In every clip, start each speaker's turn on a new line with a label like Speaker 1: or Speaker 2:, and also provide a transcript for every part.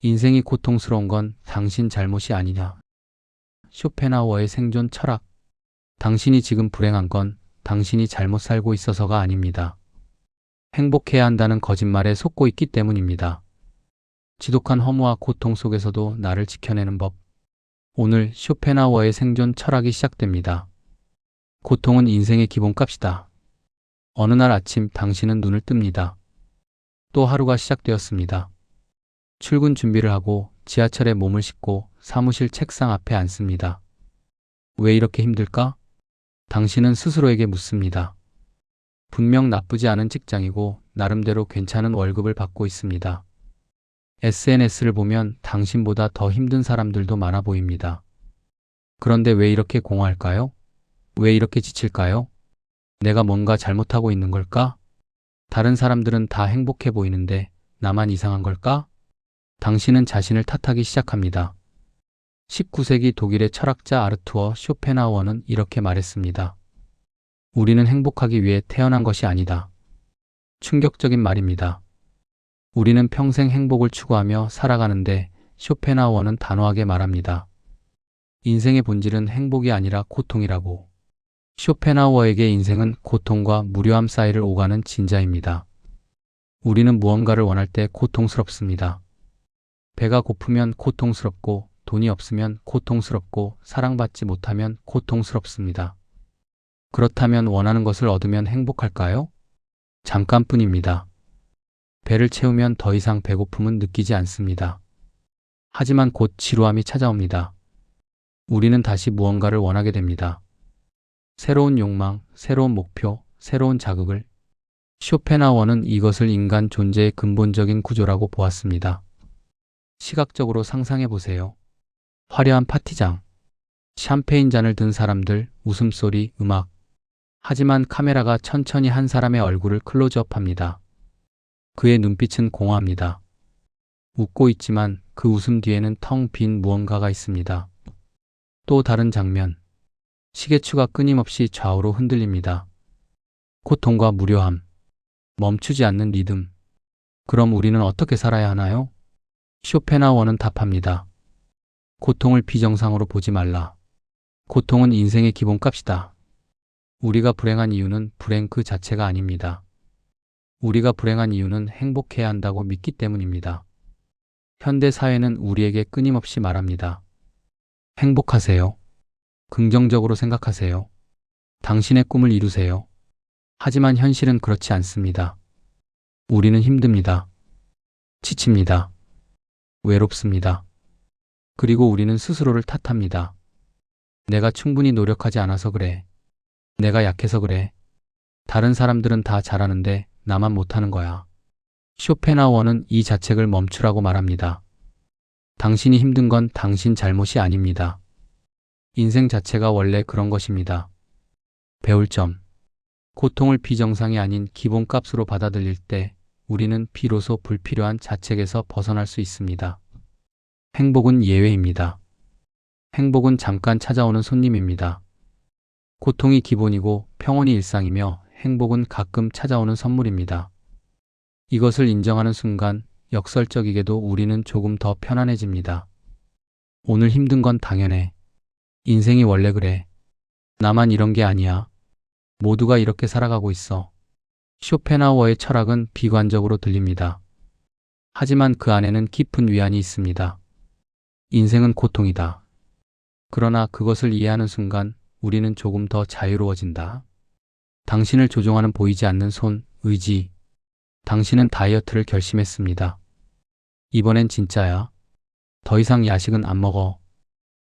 Speaker 1: 인생이 고통스러운 건 당신 잘못이 아니냐. 쇼펜하우어의 생존 철학. 당신이 지금 불행한 건 당신이 잘못 살고 있어서가 아닙니다. 행복해야 한다는 거짓말에 속고 있기 때문입니다. 지독한 허무와 고통 속에서도 나를 지켜내는 법. 오늘 쇼펜하우어의 생존 철학이 시작됩니다. 고통은 인생의 기본값이다. 어느 날 아침 당신은 눈을 뜹니다. 또 하루가 시작되었습니다. 출근 준비를 하고 지하철에 몸을 싣고 사무실 책상 앞에 앉습니다. 왜 이렇게 힘들까? 당신은 스스로에게 묻습니다. 분명 나쁘지 않은 직장이고 나름대로 괜찮은 월급을 받고 있습니다. SNS를 보면 당신보다 더 힘든 사람들도 많아 보입니다. 그런데 왜 이렇게 공허할까요? 왜 이렇게 지칠까요? 내가 뭔가 잘못하고 있는 걸까? 다른 사람들은 다 행복해 보이는데 나만 이상한 걸까? 당신은 자신을 탓하기 시작합니다. 19세기 독일의 철학자 아르투어 쇼펜하우어는 이렇게 말했습니다. 우리는 행복하기 위해 태어난 것이 아니다. 충격적인 말입니다. 우리는 평생 행복을 추구하며 살아가는데 쇼펜하우어는 단호하게 말합니다. 인생의 본질은 행복이 아니라 고통이라고. 쇼펜하우어에게 인생은 고통과 무료함 사이를 오가는 진자입니다. 우리는 무언가를 원할 때 고통스럽습니다. 배가 고프면 고통스럽고 돈이 없으면 고통스럽고 사랑받지 못하면 고통스럽습니다. 그렇다면 원하는 것을 얻으면 행복할까요? 잠깐뿐입니다. 배를 채우면 더 이상 배고픔은 느끼지 않습니다. 하지만 곧 지루함이 찾아옵니다. 우리는 다시 무언가를 원하게 됩니다. 새로운 욕망, 새로운 목표, 새로운 자극을. 쇼펜하우어는 이것을 인간 존재의 근본적인 구조라고 보았습니다. 시각적으로 상상해 보세요. 화려한 파티장, 샴페인 잔을 든 사람들, 웃음소리, 음악. 하지만 카메라가 천천히 한 사람의 얼굴을 클로즈업합니다. 그의 눈빛은 공허합니다. 웃고 있지만 그 웃음 뒤에는 텅 빈 무언가가 있습니다. 또 다른 장면. 시계추가 끊임없이 좌우로 흔들립니다. 고통과 무료함. 멈추지 않는 리듬. 그럼 우리는 어떻게 살아야 하나요? 쇼펜하우어는 답합니다. 고통을 비정상으로 보지 말라. 고통은 인생의 기본값이다. 우리가 불행한 이유는 불행 그 자체가 아닙니다. 우리가 불행한 이유는 행복해야 한다고 믿기 때문입니다. 현대 사회는 우리에게 끊임없이 말합니다. 행복하세요. 긍정적으로 생각하세요. 당신의 꿈을 이루세요. 하지만 현실은 그렇지 않습니다. 우리는 힘듭니다. 지칩니다. 외롭습니다. 그리고 우리는 스스로를 탓합니다. 내가 충분히 노력하지 않아서 그래. 내가 약해서 그래. 다른 사람들은 다 잘하는데 나만 못하는 거야. 쇼펜하우어는 이 자책을 멈추라고 말합니다. 당신이 힘든 건 당신 잘못이 아닙니다. 인생 자체가 원래 그런 것입니다. 배울 점. 고통을 비정상이 아닌 기본값으로 받아들일 때 우리는 비로소 불필요한 자책에서 벗어날 수 있습니다. 행복은 예외입니다. 행복은 잠깐 찾아오는 손님입니다. 고통이 기본이고 평온이 일상이며 행복은 가끔 찾아오는 선물입니다. 이것을 인정하는 순간 역설적이게도 우리는 조금 더 편안해집니다. 오늘 힘든 건 당연해. 인생이 원래 그래. 나만 이런 게 아니야. 모두가 이렇게 살아가고 있어. 쇼펜하우어의 철학은 비관적으로 들립니다. 하지만 그 안에는 깊은 위안이 있습니다. 인생은 고통이다. 그러나 그것을 이해하는 순간 우리는 조금 더 자유로워진다. 당신을 조종하는 보이지 않는 손, 의지. 당신은 다이어트를 결심했습니다. 이번엔 진짜야. 더 이상 야식은 안 먹어.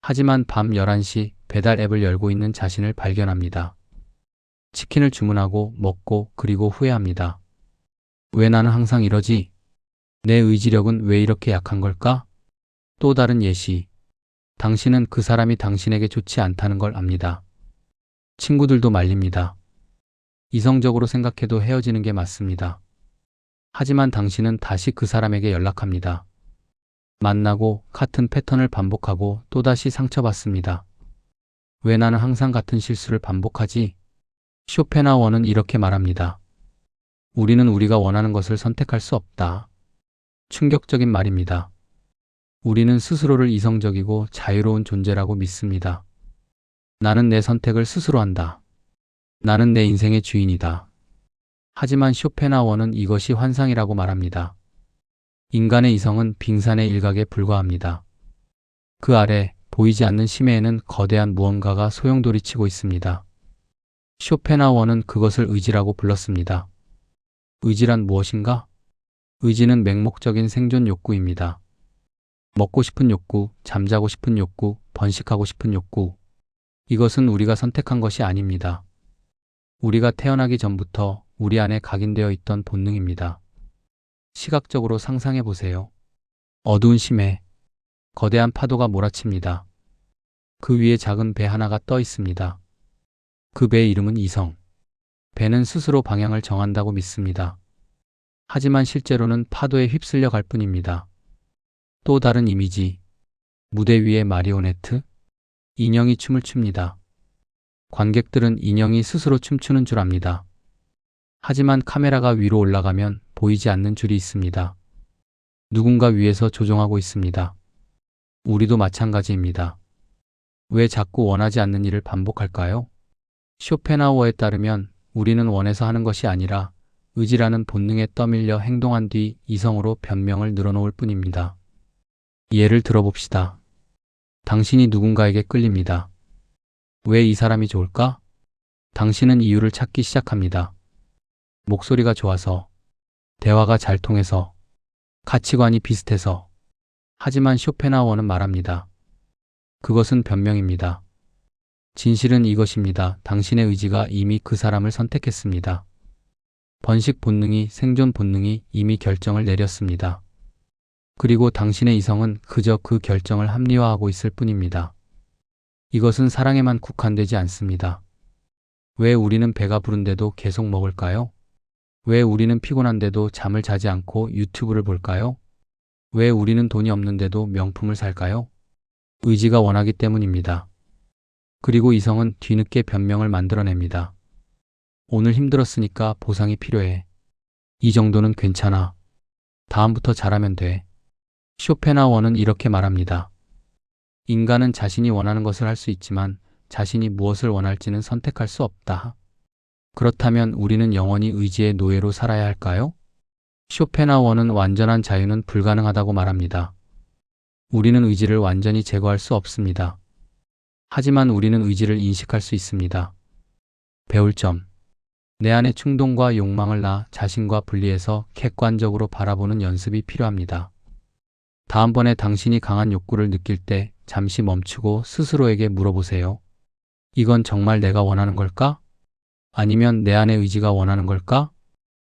Speaker 1: 하지만 밤 11시 배달 앱을 열고 있는 자신을 발견합니다. 치킨을 주문하고 먹고 그리고 후회합니다. 왜 나는 항상 이러지? 내 의지력은 왜 이렇게 약한 걸까? 또 다른 예시. 당신은 그 사람이 당신에게 좋지 않다는 걸 압니다. 친구들도 말립니다. 이성적으로 생각해도 헤어지는 게 맞습니다. 하지만 당신은 다시 그 사람에게 연락합니다. 만나고 같은 패턴을 반복하고 또다시 상처받습니다. 왜 나는 항상 같은 실수를 반복하지? 쇼펜하우어는 이렇게 말합니다. 우리는 우리가 원하는 것을 선택할 수 없다. 충격적인 말입니다. 우리는 스스로를 이성적이고 자유로운 존재라고 믿습니다. 나는 내 선택을 스스로 한다. 나는 내 인생의 주인이다. 하지만 쇼펜하워는 이것이 환상이라고 말합니다. 인간의 이성은 빙산의 일각에 불과합니다. 그 아래 보이지 않는 심해에는 거대한 무언가가 소용돌이치고 있습니다. 쇼펜하워는 그것을 의지라고 불렀습니다. 의지란 무엇인가? 의지는 맹목적인 생존 욕구입니다. 먹고 싶은 욕구, 잠자고 싶은 욕구, 번식하고 싶은 욕구. 이것은 우리가 선택한 것이 아닙니다. 우리가 태어나기 전부터 우리 안에 각인되어 있던 본능입니다. 시각적으로 상상해 보세요. 어두운 심해, 거대한 파도가 몰아칩니다. 그 위에 작은 배 하나가 떠 있습니다. 그 배의 이름은 이성. 배는 스스로 방향을 정한다고 믿습니다. 하지만 실제로는 파도에 휩쓸려 갈 뿐입니다. 또 다른 이미지. 무대 위에 마리오네트? 인형이 춤을 춥니다. 관객들은 인형이 스스로 춤추는 줄 압니다. 하지만 카메라가 위로 올라가면 보이지 않는 줄이 있습니다. 누군가 위에서 조종하고 있습니다. 우리도 마찬가지입니다. 왜 자꾸 원하지 않는 일을 반복할까요? 쇼펜하우어에 따르면 우리는 원해서 하는 것이 아니라 의지라는 본능에 떠밀려 행동한 뒤 이성으로 변명을 늘어놓을 뿐입니다. 예를 들어봅시다. 당신이 누군가에게 끌립니다. 왜 이 사람이 좋을까? 당신은 이유를 찾기 시작합니다. 목소리가 좋아서, 대화가 잘 통해서, 가치관이 비슷해서. 하지만 쇼펜하우어는 말합니다. 그것은 변명입니다. 진실은 이것입니다. 당신의 의지가 이미 그 사람을 선택했습니다. 번식 본능이, 생존 본능이 이미 결정을 내렸습니다. 그리고 당신의 이성은 그저 그 결정을 합리화하고 있을 뿐입니다. 이것은 사랑에만 국한되지 않습니다. 왜 우리는 배가 부른데도 계속 먹을까요? 왜 우리는 피곤한데도 잠을 자지 않고 유튜브를 볼까요? 왜 우리는 돈이 없는데도 명품을 살까요? 의지가 원하기 때문입니다. 그리고 이성은 뒤늦게 변명을 만들어냅니다. 오늘 힘들었으니까 보상이 필요해. 이 정도는 괜찮아. 다음부터 잘하면 돼. 쇼펜하우어는 이렇게 말합니다. 인간은 자신이 원하는 것을 할 수 있지만 자신이 무엇을 원할지는 선택할 수 없다. 그렇다면 우리는 영원히 의지의 노예로 살아야 할까요? 쇼펜하우어는 완전한 자유는 불가능하다고 말합니다. 우리는 의지를 완전히 제거할 수 없습니다. 하지만 우리는 의지를 인식할 수 있습니다. 배울 점. 내 안의 충동과 욕망을 나 자신과 분리해서 객관적으로 바라보는 연습이 필요합니다. 다음번에 당신이 강한 욕구를 느낄 때 잠시 멈추고 스스로에게 물어보세요. 이건 정말 내가 원하는 걸까? 아니면 내 안의 의지가 원하는 걸까?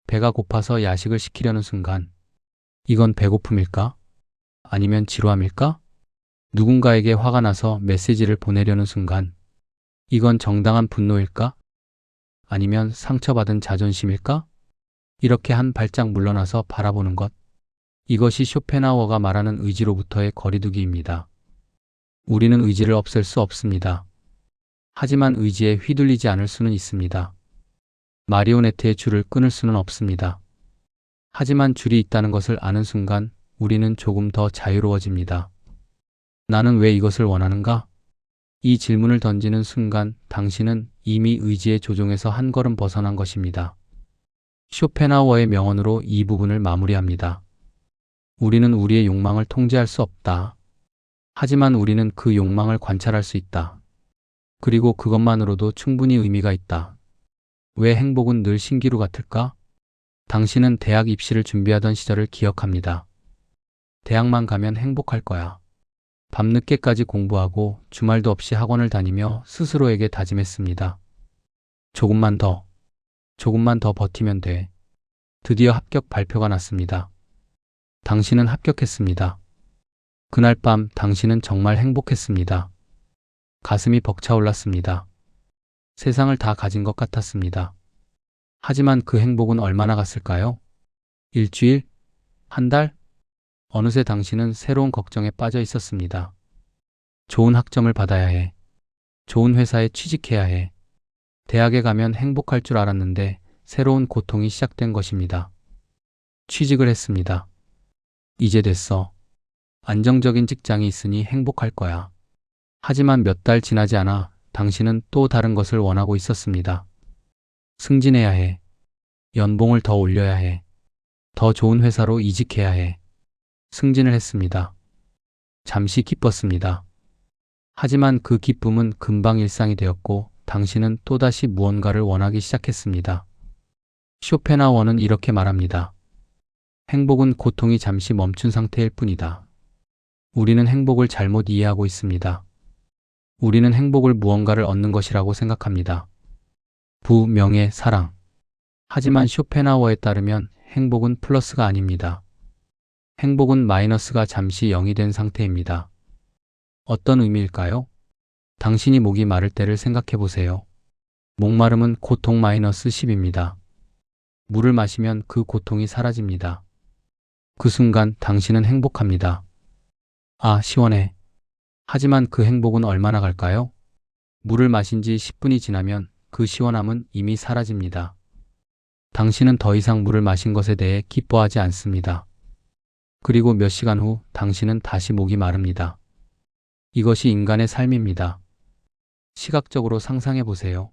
Speaker 1: 배가 고파서 야식을 시키려는 순간, 이건 배고픔일까? 아니면 지루함일까? 누군가에게 화가 나서 메시지를 보내려는 순간, 이건 정당한 분노일까? 아니면 상처받은 자존심일까? 이렇게 한 발짝 물러나서 바라보는 것. 이것이 쇼펜하우어가 말하는 의지로부터의 거리두기입니다. 우리는 의지를 없앨 수 없습니다. 하지만 의지에 휘둘리지 않을 수는 있습니다. 마리오네트의 줄을 끊을 수는 없습니다. 하지만 줄이 있다는 것을 아는 순간 우리는 조금 더 자유로워집니다. 나는 왜 이것을 원하는가? 이 질문을 던지는 순간 당신은 이미 의지의 조종에서 한 걸음 벗어난 것입니다. 쇼펜하우어의 명언으로 이 부분을 마무리합니다. 우리는 우리의 욕망을 통제할 수 없다. 하지만 우리는 그 욕망을 관찰할 수 있다. 그리고 그것만으로도 충분히 의미가 있다. 왜 행복은 늘 신기루 같을까? 당신은 대학 입시를 준비하던 시절을 기억합니다. 대학만 가면 행복할 거야. 밤늦게까지 공부하고 주말도 없이 학원을 다니며 스스로에게 다짐했습니다. 조금만 더 버티면 돼. 드디어 합격 발표가 났습니다. 당신은 합격했습니다. 그날 밤 당신은 정말 행복했습니다. 가슴이 벅차올랐습니다. 세상을 다 가진 것 같았습니다. 하지만 그 행복은 얼마나 갔을까요? 일주일? 한 달? 어느새 당신은 새로운 걱정에 빠져 있었습니다. 좋은 학점을 받아야 해. 좋은 회사에 취직해야 해. 대학에 가면 행복할 줄 알았는데 새로운 고통이 시작된 것입니다. 취직을 했습니다. 이제 됐어. 안정적인 직장이 있으니 행복할 거야. 하지만 몇 달 지나지 않아 당신은 또 다른 것을 원하고 있었습니다. 승진해야 해. 연봉을 더 올려야 해. 더 좋은 회사로 이직해야 해. 승진을 했습니다. 잠시 기뻤습니다. 하지만 그 기쁨은 금방 일상이 되었고 당신은 또다시 무언가를 원하기 시작했습니다. 쇼펜하우어는 이렇게 말합니다. 행복은 고통이 잠시 멈춘 상태일 뿐이다. 우리는 행복을 잘못 이해하고 있습니다. 우리는 행복을 무언가를 얻는 것이라고 생각합니다. 부, 명예, 사랑. 하지만 쇼펜하우어에 따르면 행복은 플러스가 아닙니다. 행복은 마이너스가 잠시 0이 된 상태입니다. 어떤 의미일까요? 당신이 목이 마를 때를 생각해 보세요. 목마름은 고통 마이너스 10입니다. 물을 마시면 그 고통이 사라집니다. 그 순간 당신은 행복합니다. 아, 시원해. 하지만 그 행복은 얼마나 갈까요? 물을 마신 지 10분이 지나면 그 시원함은 이미 사라집니다. 당신은 더 이상 물을 마신 것에 대해 기뻐하지 않습니다. 그리고 몇 시간 후 당신은 다시 목이 마릅니다. 이것이 인간의 삶입니다. 시각적으로 상상해 보세요.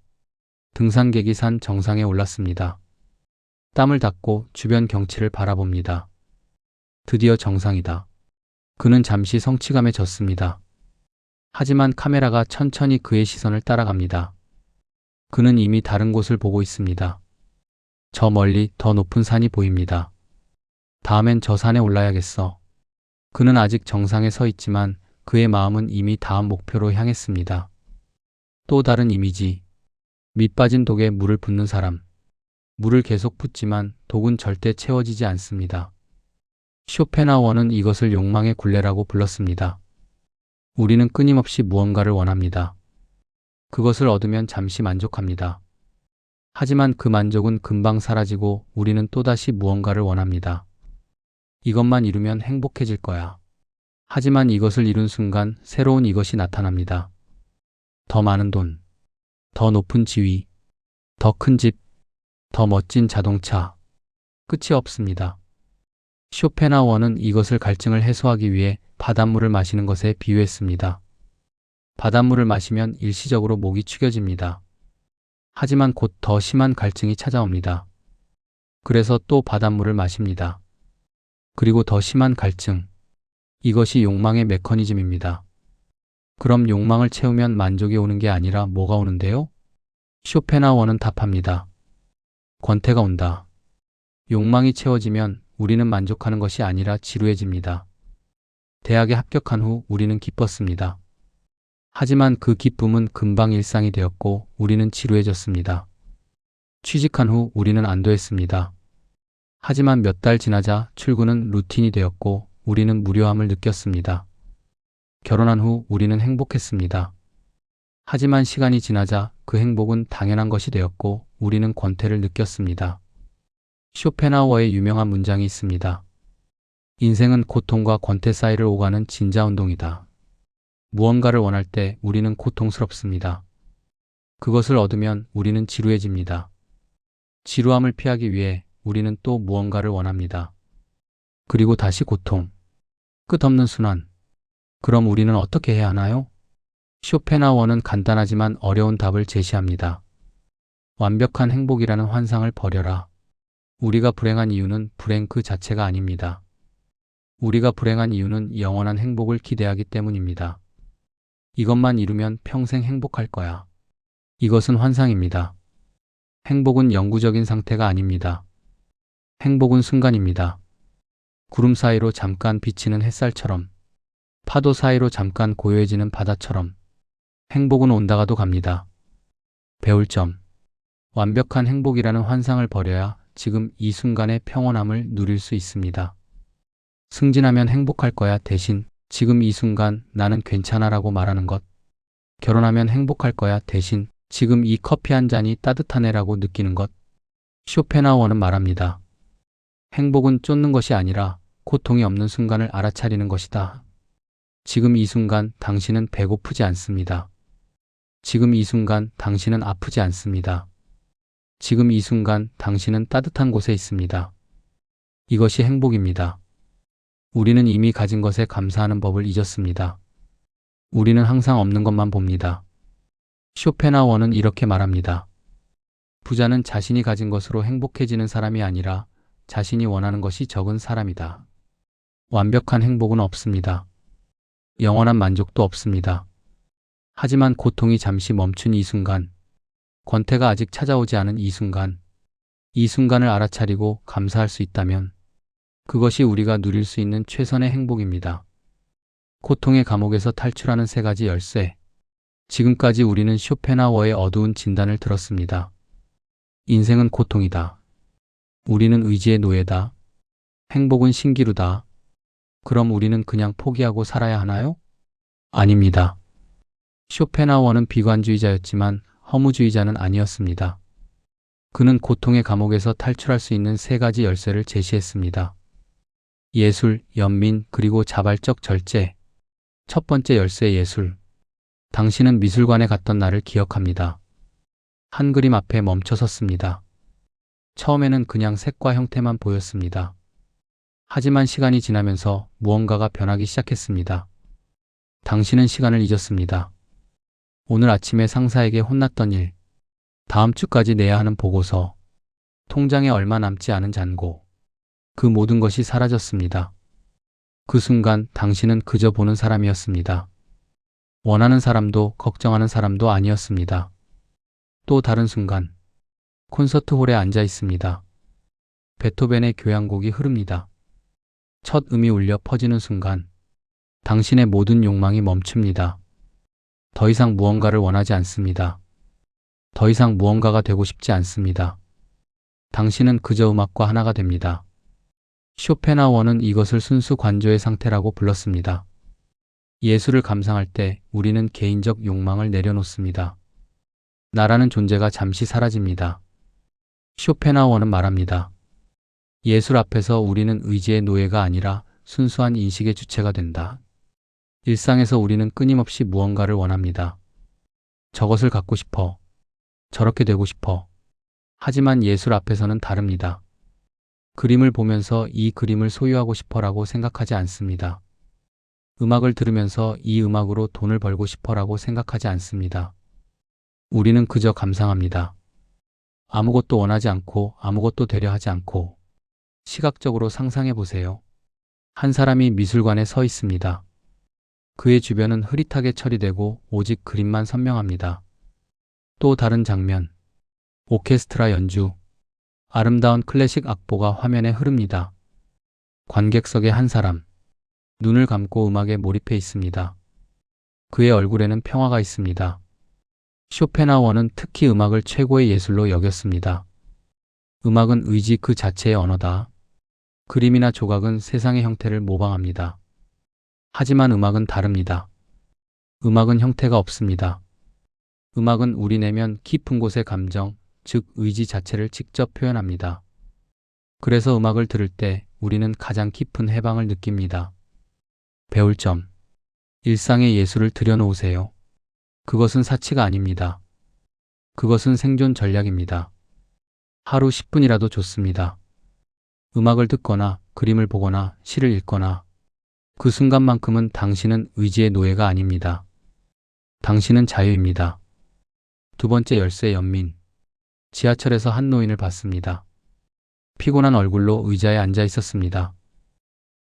Speaker 1: 등산객이 산 정상에 올랐습니다. 땀을 닦고 주변 경치를 바라봅니다. 드디어 정상이다. 그는 잠시 성취감에 젖습니다. 하지만 카메라가 천천히 그의 시선을 따라갑니다. 그는 이미 다른 곳을 보고 있습니다. 저 멀리 더 높은 산이 보입니다. 다음엔 저 산에 올라야겠어. 그는 아직 정상에 서 있지만 그의 마음은 이미 다음 목표로 향했습니다. 또 다른 이미지. 밑 빠진 독에 물을 붓는 사람. 물을 계속 붓지만 독은 절대 채워지지 않습니다. 쇼펜하우어는 이것을 욕망의 굴레라고 불렀습니다. 우리는 끊임없이 무언가를 원합니다. 그것을 얻으면 잠시 만족합니다. 하지만 그 만족은 금방 사라지고 우리는 또다시 무언가를 원합니다. 이것만 이루면 행복해질 거야. 하지만 이것을 이룬 순간 새로운 이것이 나타납니다. 더 많은 돈, 더 높은 지위, 더 큰 집, 더 멋진 자동차. 끝이 없습니다. 쇼펜하우어는 이것을 갈증을 해소하기 위해 바닷물을 마시는 것에 비유했습니다. 바닷물을 마시면 일시적으로 목이 축여집니다. 하지만 곧 더 심한 갈증이 찾아옵니다. 그래서 또 바닷물을 마십니다. 그리고 더 심한 갈증. 이것이 욕망의 메커니즘입니다. 그럼 욕망을 채우면 만족이 오는 게 아니라 뭐가 오는데요? 쇼펜하우어는 답합니다. 권태가 온다. 욕망이 채워지면 우리는 만족하는 것이 아니라 지루해집니다. 대학에 합격한 후 우리는 기뻤습니다. 하지만 그 기쁨은 금방 일상이 되었고 우리는 지루해졌습니다. 취직한 후 우리는 안도했습니다. 하지만 몇 달 지나자 출근은 루틴이 되었고 우리는 무료함을 느꼈습니다. 결혼한 후 우리는 행복했습니다. 하지만 시간이 지나자 그 행복은 당연한 것이 되었고 우리는 권태를 느꼈습니다. 쇼펜하우어의 유명한 문장이 있습니다. 인생은 고통과 권태 사이를 오가는 진자운동이다. 무언가를 원할 때 우리는 고통스럽습니다. 그것을 얻으면 우리는 지루해집니다. 지루함을 피하기 위해 우리는 또 무언가를 원합니다. 그리고 다시 고통. 끝없는 순환. 그럼 우리는 어떻게 해야 하나요? 쇼펜하우어는 간단하지만 어려운 답을 제시합니다. 완벽한 행복이라는 환상을 버려라. 우리가 불행한 이유는 불행 그 자체가 아닙니다. 우리가 불행한 이유는 영원한 행복을 기대하기 때문입니다. 이것만 이루면 평생 행복할 거야. 이것은 환상입니다. 행복은 영구적인 상태가 아닙니다. 행복은 순간입니다. 구름 사이로 잠깐 비치는 햇살처럼, 파도 사이로 잠깐 고요해지는 바다처럼 행복은 온다가도 갑니다. 배울 점. 완벽한 행복이라는 환상을 버려야 지금 이 순간의 평온함을 누릴 수 있습니다. 승진하면 행복할 거야 대신 지금 이 순간 나는 괜찮아라고 말하는 것. 결혼하면 행복할 거야 대신 지금 이 커피 한 잔이 따뜻하네라고 느끼는 것. 쇼펜하우어는 말합니다. 행복은 쫓는 것이 아니라 고통이 없는 순간을 알아차리는 것이다. 지금 이 순간 당신은 배고프지 않습니다. 지금 이 순간 당신은 아프지 않습니다. 지금 이 순간 당신은 따뜻한 곳에 있습니다. 이것이 행복입니다. 우리는 이미 가진 것에 감사하는 법을 잊었습니다. 우리는 항상 없는 것만 봅니다. 쇼펜하우어는 이렇게 말합니다. 부자는 자신이 가진 것으로 행복해지는 사람이 아니라 자신이 원하는 것이 적은 사람이다. 완벽한 행복은 없습니다. 영원한 만족도 없습니다. 하지만 고통이 잠시 멈춘 이 순간, 권태가 아직 찾아오지 않은 이 순간을 알아차리고 감사할 수 있다면 그것이 우리가 누릴 수 있는 최선의 행복입니다. 고통의 감옥에서 탈출하는 3가지 열쇠. 지금까지 우리는 쇼펜하우어의 어두운 진단을 들었습니다. 인생은 고통이다. 우리는 의지의 노예다. 행복은 신기루다. 그럼 우리는 그냥 포기하고 살아야 하나요? 아닙니다. 쇼펜하우어는 비관주의자였지만 허무주의자는 아니었습니다. 그는 고통의 감옥에서 탈출할 수 있는 3가지 열쇠를 제시했습니다. 예술, 연민, 그리고 자발적 절제. 첫 번째 열쇠 예술. 당신은 미술관에 갔던 날을 기억합니다. 한 그림 앞에 멈춰 섰습니다. 처음에는 그냥 색과 형태만 보였습니다. 하지만 시간이 지나면서 무언가가 변하기 시작했습니다. 당신은 시간을 잊었습니다. 오늘 아침에 상사에게 혼났던 일, 다음 주까지 내야 하는 보고서, 통장에 얼마 남지 않은 잔고, 그 모든 것이 사라졌습니다. 그 순간 당신은 그저 보는 사람이었습니다. 원하는 사람도 걱정하는 사람도 아니었습니다. 또 다른 순간, 콘서트홀에 앉아 있습니다. 베토벤의 교향곡이 흐릅니다. 첫 음이 울려 퍼지는 순간, 당신의 모든 욕망이 멈춥니다. 더 이상 무언가를 원하지 않습니다. 더 이상 무언가가 되고 싶지 않습니다. 당신은 그저 음악과 하나가 됩니다. 쇼펜하우어는 이것을 순수 관조의 상태라고 불렀습니다. 예술을 감상할 때 우리는 개인적 욕망을 내려놓습니다. 나라는 존재가 잠시 사라집니다. 쇼펜하우어는 말합니다. 예술 앞에서 우리는 의지의 노예가 아니라 순수한 인식의 주체가 된다. 일상에서 우리는 끊임없이 무언가를 원합니다. 저것을 갖고 싶어. 저렇게 되고 싶어. 하지만 예술 앞에서는 다릅니다. 그림을 보면서 이 그림을 소유하고 싶어라고 생각하지 않습니다. 음악을 들으면서 이 음악으로 돈을 벌고 싶어라고 생각하지 않습니다. 우리는 그저 감상합니다. 아무것도 원하지 않고 아무것도 되려 하지 않고. 시각적으로 상상해 보세요. 한 사람이 미술관에 서 있습니다. 그의 주변은 흐릿하게 처리되고 오직 그림만 선명합니다. 또 다른 장면. 오케스트라 연주. 아름다운 클래식 악보가 화면에 흐릅니다. 관객석의 한 사람. 눈을 감고 음악에 몰입해 있습니다. 그의 얼굴에는 평화가 있습니다. 쇼펜하우어는 특히 음악을 최고의 예술로 여겼습니다. 음악은 의지 그 자체의 언어다. 그림이나 조각은 세상의 형태를 모방합니다. 하지만 음악은 다릅니다. 음악은 형태가 없습니다. 음악은 우리 내면 깊은 곳의 감정, 즉 의지 자체를 직접 표현합니다. 그래서 음악을 들을 때 우리는 가장 깊은 해방을 느낍니다. 배울 점. 일상의 예술을 들여놓으세요. 그것은 사치가 아닙니다. 그것은 생존 전략입니다. 하루 10분이라도 좋습니다. 음악을 듣거나 그림을 보거나 시를 읽거나 그 순간만큼은 당신은 의지의 노예가 아닙니다. 당신은 자유입니다. 두 번째 열쇠 연민. 지하철에서 한 노인을 봤습니다. 피곤한 얼굴로 의자에 앉아 있었습니다.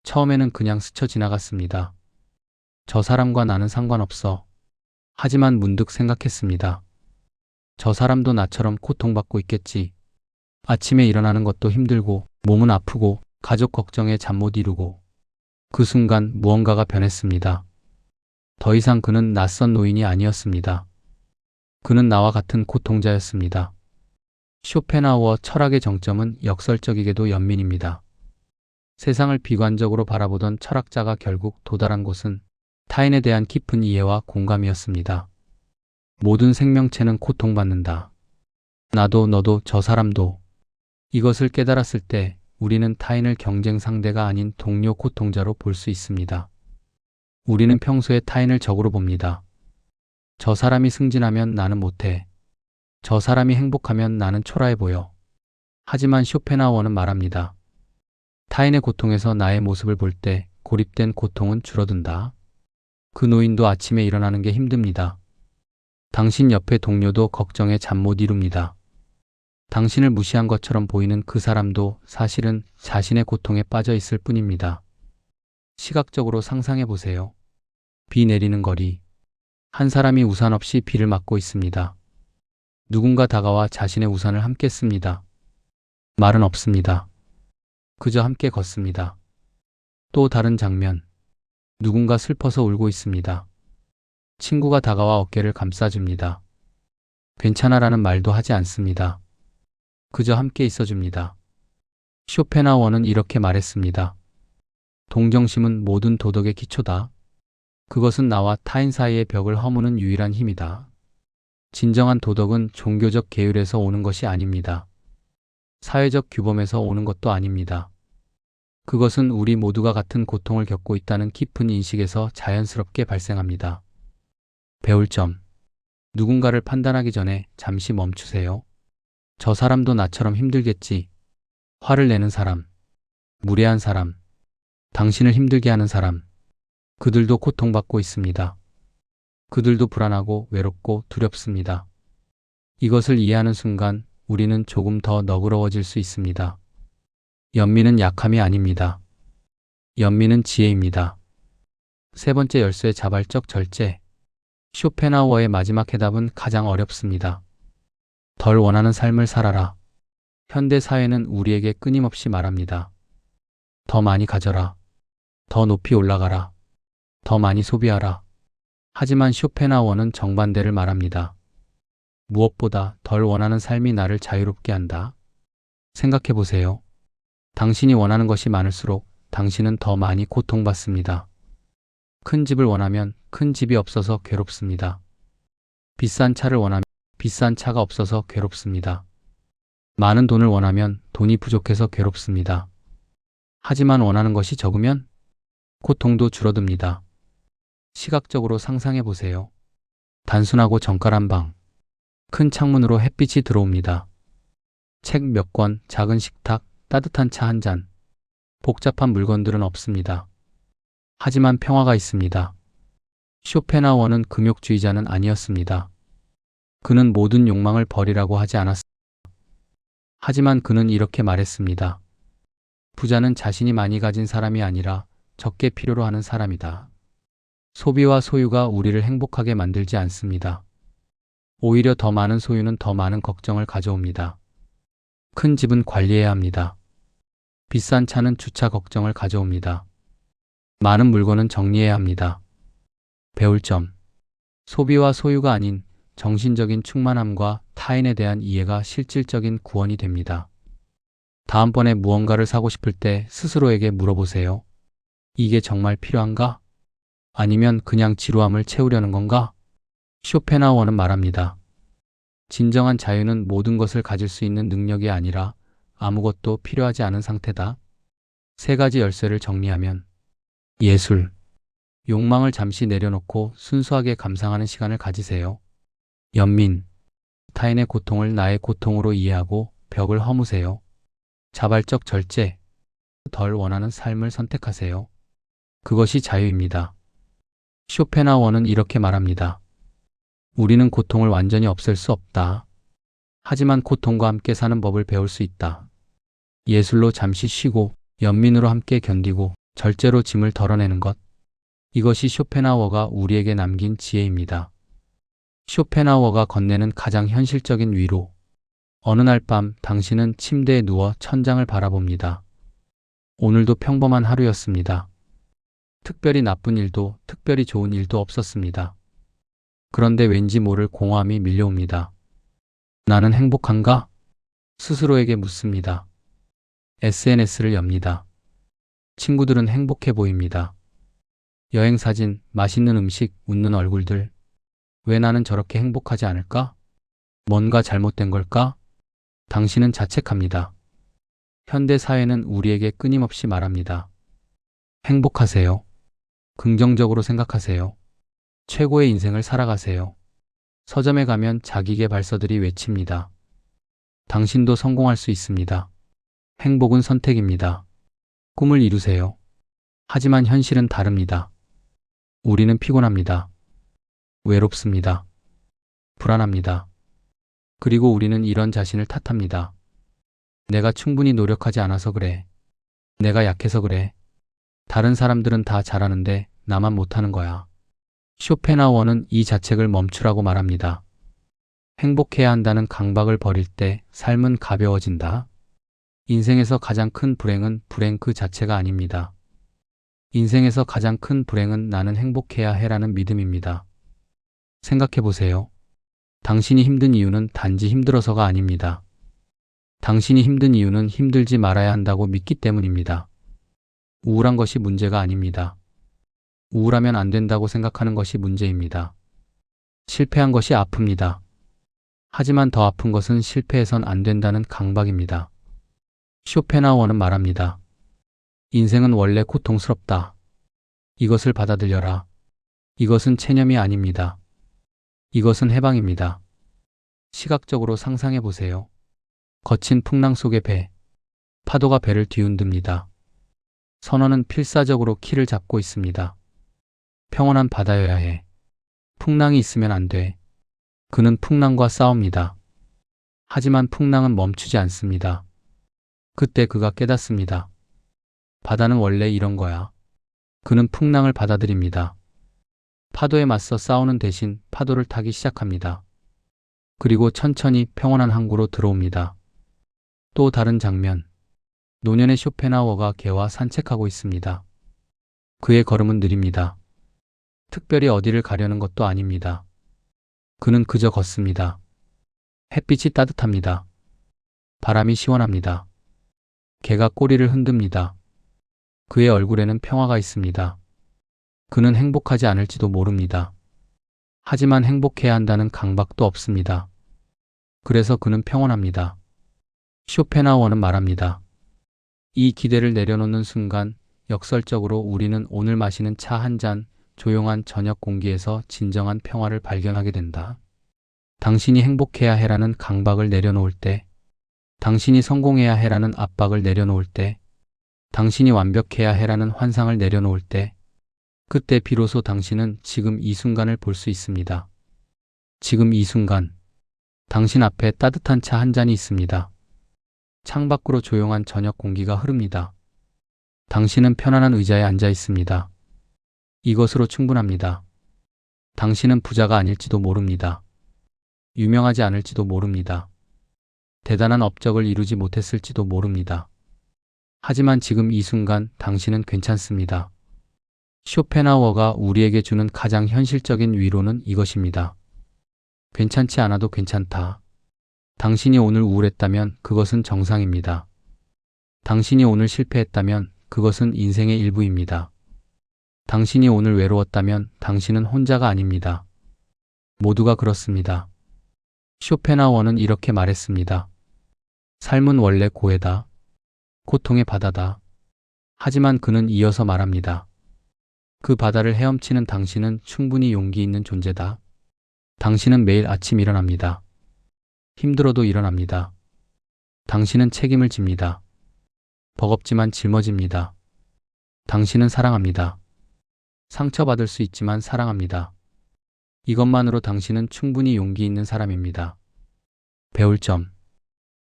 Speaker 1: 처음에는 그냥 스쳐 지나갔습니다. 저 사람과 나는 상관없어. 하지만 문득 생각했습니다. 저 사람도 나처럼 고통받고 있겠지. 아침에 일어나는 것도 힘들고 몸은 아프고 가족 걱정에 잠 못 이루고. 그 순간 무언가가 변했습니다. 더 이상 그는 낯선 노인이 아니었습니다. 그는 나와 같은 고통자였습니다. 쇼펜하우어 철학의 정점은 역설적이게도 연민입니다. 세상을 비관적으로 바라보던 철학자가 결국 도달한 곳은 타인에 대한 깊은 이해와 공감이었습니다. 모든 생명체는 고통받는다. 나도 너도 저 사람도. 이것을 깨달았을 때 우리는 타인을 경쟁 상대가 아닌 동료 고통자로 볼 수 있습니다. 우리는 평소에 타인을 적으로 봅니다. 저 사람이 승진하면 나는 못해. 저 사람이 행복하면 나는 초라해 보여. 하지만 쇼펜하우어는 말합니다. 타인의 고통에서 나의 모습을 볼 때 고립된 고통은 줄어든다. 그 노인도 아침에 일어나는 게 힘듭니다. 당신 옆의 동료도 걱정에 잠 못 이룹니다. 당신을 무시한 것처럼 보이는 그 사람도 사실은 자신의 고통에 빠져 있을 뿐입니다. 시각적으로 상상해 보세요. 비 내리는 거리. 한 사람이 우산 없이 비를 맞고 있습니다. 누군가 다가와 자신의 우산을 함께 씁니다. 말은 없습니다. 그저 함께 걷습니다. 또 다른 장면. 누군가 슬퍼서 울고 있습니다. 친구가 다가와 어깨를 감싸줍니다. 괜찮아라는 말도 하지 않습니다. 그저 함께 있어줍니다. 쇼펜하우어는 이렇게 말했습니다. 동정심은 모든 도덕의 기초다. 그것은 나와 타인 사이의 벽을 허무는 유일한 힘이다. 진정한 도덕은 종교적 계율에서 오는 것이 아닙니다. 사회적 규범에서 오는 것도 아닙니다. 그것은 우리 모두가 같은 고통을 겪고 있다는 깊은 인식에서 자연스럽게 발생합니다. 배울 점. 누군가를 판단하기 전에 잠시 멈추세요. 저 사람도 나처럼 힘들겠지. 화를 내는 사람, 무례한 사람, 당신을 힘들게 하는 사람, 그들도 고통받고 있습니다. 그들도 불안하고 외롭고 두렵습니다. 이것을 이해하는 순간 우리는 조금 더 너그러워질 수 있습니다. 연민은 약함이 아닙니다. 연민은 지혜입니다. 세 번째 열쇠, 자발적 절제. 쇼펜하우어의 마지막 해답은 가장 어렵습니다. 덜 원하는 삶을 살아라. 현대 사회는 우리에게 끊임없이 말합니다. 더 많이 가져라. 더 높이 올라가라. 더 많이 소비하라. 하지만 쇼펜하우어는 정반대를 말합니다. 무엇보다 덜 원하는 삶이 나를 자유롭게 한다. 생각해 보세요. 당신이 원하는 것이 많을수록 당신은 더 많이 고통받습니다. 큰 집을 원하면 큰 집이 없어서 괴롭습니다. 비싼 차를 원하면 비싼 차가 없어서 괴롭습니다. 많은 돈을 원하면 돈이 부족해서 괴롭습니다. 하지만 원하는 것이 적으면 고통도 줄어듭니다. 시각적으로 상상해 보세요. 단순하고 정갈한 방. 큰 창문으로 햇빛이 들어옵니다. 책 몇 권, 작은 식탁, 따뜻한 차 한 잔. 복잡한 물건들은 없습니다. 하지만 평화가 있습니다. 쇼펜하우어는 금욕주의자는 아니었습니다. 그는 모든 욕망을 버리라고 하지 않았습니다. 하지만 그는 이렇게 말했습니다. 부자는 자신이 많이 가진 사람이 아니라 적게 필요로 하는 사람이다. 소비와 소유가 우리를 행복하게 만들지 않습니다. 오히려 더 많은 소유는 더 많은 걱정을 가져옵니다. 큰 집은 관리해야 합니다. 비싼 차는 주차 걱정을 가져옵니다. 많은 물건은 정리해야 합니다. 배울 점. 소비와 소유가 아닌 정신적인 충만함과 타인에 대한 이해가 실질적인 구원이 됩니다. 다음번에 무언가를 사고 싶을 때 스스로에게 물어보세요. 이게 정말 필요한가? 아니면 그냥 지루함을 채우려는 건가? 쇼펜하우어는 말합니다. 진정한 자유는 모든 것을 가질 수 있는 능력이 아니라 아무것도 필요하지 않은 상태다. 세 가지 열쇠를 정리하면 예술. 욕망을 잠시 내려놓고 순수하게 감상하는 시간을 가지세요. 연민. 타인의 고통을 나의 고통으로 이해하고 벽을 허무세요. 자발적 절제. 덜 원하는 삶을 선택하세요. 그것이 자유입니다. 쇼펜하우어는 이렇게 말합니다. 우리는 고통을 완전히 없앨 수 없다. 하지만 고통과 함께 사는 법을 배울 수 있다. 예술로 잠시 쉬고 연민으로 함께 견디고 절제로 짐을 덜어내는 것. 이것이 쇼펜하우어가 우리에게 남긴 지혜입니다. 쇼펜하우어가 건네는 가장 현실적인 위로. 어느 날 밤 당신은 침대에 누워 천장을 바라봅니다. 오늘도 평범한 하루였습니다. 특별히 나쁜 일도 특별히 좋은 일도 없었습니다. 그런데 왠지 모를 공허함이 밀려옵니다. 나는 행복한가? 스스로에게 묻습니다. SNS를 엽니다. 친구들은 행복해 보입니다. 여행 사진, 맛있는 음식, 웃는 얼굴들. 왜 나는 저렇게 행복하지 않을까? 뭔가 잘못된 걸까? 당신은 자책합니다. 현대 사회는 우리에게 끊임없이 말합니다. 행복하세요. 긍정적으로 생각하세요. 최고의 인생을 살아가세요. 서점에 가면 자기계발서들이 외칩니다. 당신도 성공할 수 있습니다. 행복은 선택입니다. 꿈을 이루세요. 하지만 현실은 다릅니다. 우리는 피곤합니다. 외롭습니다. 불안합니다. 그리고 우리는 이런 자신을 탓합니다. 내가 충분히 노력하지 않아서 그래. 내가 약해서 그래. 다른 사람들은 다 잘하는데 나만 못하는 거야. 쇼펜하우어는 이 자책을 멈추라고 말합니다. 행복해야 한다는 강박을 버릴 때 삶은 가벼워진다. 인생에서 가장 큰 불행은 불행 그 자체가 아닙니다. 인생에서 가장 큰 불행은 나는 행복해야 해라는 믿음입니다. 생각해 보세요. 당신이 힘든 이유는 단지 힘들어서가 아닙니다. 당신이 힘든 이유는 힘들지 말아야 한다고 믿기 때문입니다. 우울한 것이 문제가 아닙니다. 우울하면 안 된다고 생각하는 것이 문제입니다. 실패한 것이 아픕니다. 하지만 더 아픈 것은 실패해선 안 된다는 강박입니다. 쇼펜하우어는 말합니다. 인생은 원래 고통스럽다. 이것을 받아들여라. 이것은 체념이 아닙니다. 이것은 해방입니다. 시각적으로 상상해 보세요. 거친 풍랑 속의 배. 파도가 배를 뒤흔듭니다. 선원은 필사적으로 키를 잡고 있습니다. 평온한 바다여야 해. 풍랑이 있으면 안 돼. 그는 풍랑과 싸웁니다. 하지만 풍랑은 멈추지 않습니다. 그때 그가 깨닫습니다. 바다는 원래 이런 거야. 그는 풍랑을 받아들입니다. 파도에 맞서 싸우는 대신 파도를 타기 시작합니다. 그리고 천천히 평온한 항구로 들어옵니다. 또 다른 장면. 노년의 쇼펜하우어가 개와 산책하고 있습니다. 그의 걸음은 느립니다. 특별히 어디를 가려는 것도 아닙니다. 그는 그저 걷습니다. 햇빛이 따뜻합니다. 바람이 시원합니다. 개가 꼬리를 흔듭니다. 그의 얼굴에는 평화가 있습니다. 그는 행복하지 않을지도 모릅니다. 하지만 행복해야 한다는 강박도 없습니다. 그래서 그는 평온합니다. 쇼펜하우어는 말합니다. 이 기대를 내려놓는 순간 역설적으로 우리는 오늘 마시는 차 한 잔, 조용한 저녁 공기에서 진정한 평화를 발견하게 된다. 당신이 행복해야 해라는 강박을 내려놓을 때, 당신이 성공해야 해라는 압박을 내려놓을 때, 당신이 완벽해야 해라는 환상을 내려놓을 때, 그때 비로소 당신은 지금 이 순간을 볼 수 있습니다. 지금 이 순간, 당신 앞에 따뜻한 차 한 잔이 있습니다. 창밖으로 조용한 저녁 공기가 흐릅니다. 당신은 편안한 의자에 앉아 있습니다. 이것으로 충분합니다. 당신은 부자가 아닐지도 모릅니다. 유명하지 않을지도 모릅니다. 대단한 업적을 이루지 못했을지도 모릅니다. 하지만 지금 이 순간 당신은 괜찮습니다. 쇼펜하우어가 우리에게 주는 가장 현실적인 위로는 이것입니다. 괜찮지 않아도 괜찮다. 당신이 오늘 우울했다면 그것은 정상입니다. 당신이 오늘 실패했다면 그것은 인생의 일부입니다. 당신이 오늘 외로웠다면 당신은 혼자가 아닙니다. 모두가 그렇습니다. 쇼펜하우어는 이렇게 말했습니다. 삶은 원래 고해다. 고통의 바다다. 하지만 그는 이어서 말합니다. 그 바다를 헤엄치는 당신은 충분히 용기 있는 존재다. 당신은 매일 아침 일어납니다. 힘들어도 일어납니다. 당신은 책임을 집니다. 버겁지만 짊어집니다. 당신은 사랑합니다. 상처받을 수 있지만 사랑합니다. 이것만으로 당신은 충분히 용기 있는 사람입니다. 배울 점.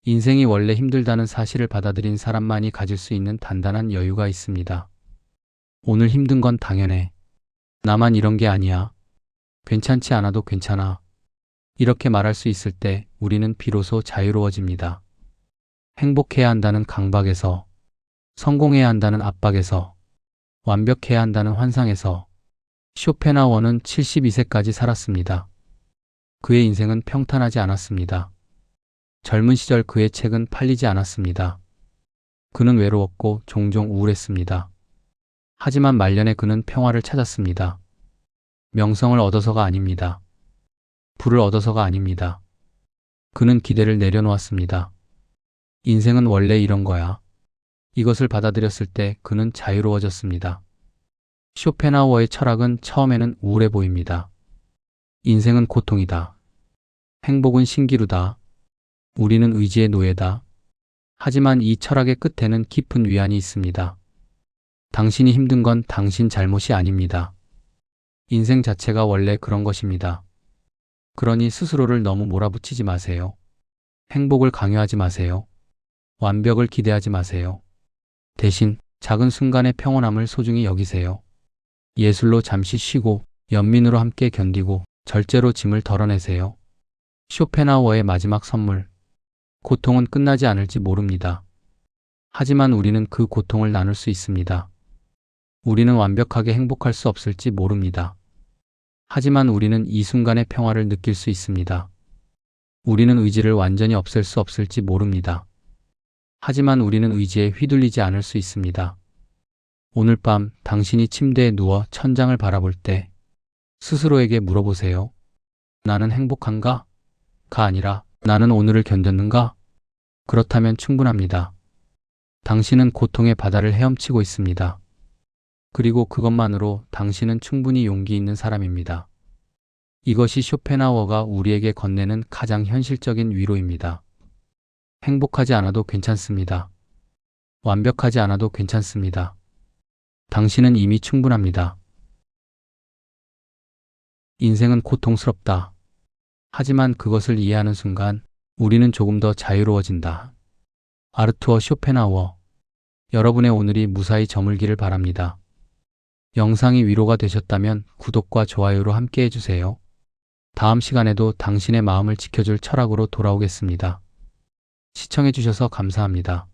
Speaker 1: 인생이 원래 힘들다는 사실을 받아들인 사람만이 가질 수 있는 단단한 여유가 있습니다. 오늘 힘든 건 당연해. 나만 이런 게 아니야. 괜찮지 않아도 괜찮아. 이렇게 말할 수 있을 때 우리는 비로소 자유로워집니다. 행복해야 한다는 강박에서, 성공해야 한다는 압박에서, 완벽해야 한다는 환상에서 쇼펜하우어는 72세까지 살았습니다. 그의 인생은 평탄하지 않았습니다. 젊은 시절 그의 책은 팔리지 않았습니다. 그는 외로웠고 종종 우울했습니다. 하지만 말년에 그는 평화를 찾았습니다. 명성을 얻어서가 아닙니다. 부를 얻어서가 아닙니다. 그는 기대를 내려놓았습니다. 인생은 원래 이런 거야. 이것을 받아들였을 때 그는 자유로워졌습니다. 쇼펜하우어의 철학은 처음에는 우울해 보입니다. 인생은 고통이다. 행복은 신기루다. 우리는 의지의 노예다. 하지만 이 철학의 끝에는 깊은 위안이 있습니다. 당신이 힘든 건 당신 잘못이 아닙니다. 인생 자체가 원래 그런 것입니다. 그러니 스스로를 너무 몰아붙이지 마세요. 행복을 강요하지 마세요. 완벽을 기대하지 마세요. 대신 작은 순간의 평온함을 소중히 여기세요. 예술로 잠시 쉬고 연민으로 함께 견디고 절제로 짐을 덜어내세요. 쇼펜하우어의 마지막 선물. 고통은 끝나지 않을지 모릅니다. 하지만 우리는 그 고통을 나눌 수 있습니다. 우리는 완벽하게 행복할 수 없을지 모릅니다. 하지만 우리는 이 순간의 평화를 느낄 수 있습니다. 우리는 의지를 완전히 없앨 수 없을지 모릅니다. 하지만 우리는 의지에 휘둘리지 않을 수 있습니다. 오늘 밤 당신이 침대에 누워 천장을 바라볼 때 스스로에게 물어보세요. 나는 행복한가? 가 아니라 나는 오늘을 견뎠는가? 그렇다면 충분합니다. 당신은 고통의 바다를 헤엄치고 있습니다. 그리고 그것만으로 당신은 충분히 용기 있는 사람입니다. 이것이 쇼펜하우어가 우리에게 건네는 가장 현실적인 위로입니다. 행복하지 않아도 괜찮습니다. 완벽하지 않아도 괜찮습니다. 당신은 이미 충분합니다. 인생은 고통스럽다. 하지만 그것을 이해하는 순간 우리는 조금 더 자유로워진다. 아르투어 쇼펜하우어. 여러분의 오늘이 무사히 저물기를 바랍니다. 영상이 위로가 되셨다면 구독과 좋아요로 함께 해주세요. 다음 시간에도 당신의 마음을 지켜줄 철학으로 돌아오겠습니다. 시청해주셔서 감사합니다.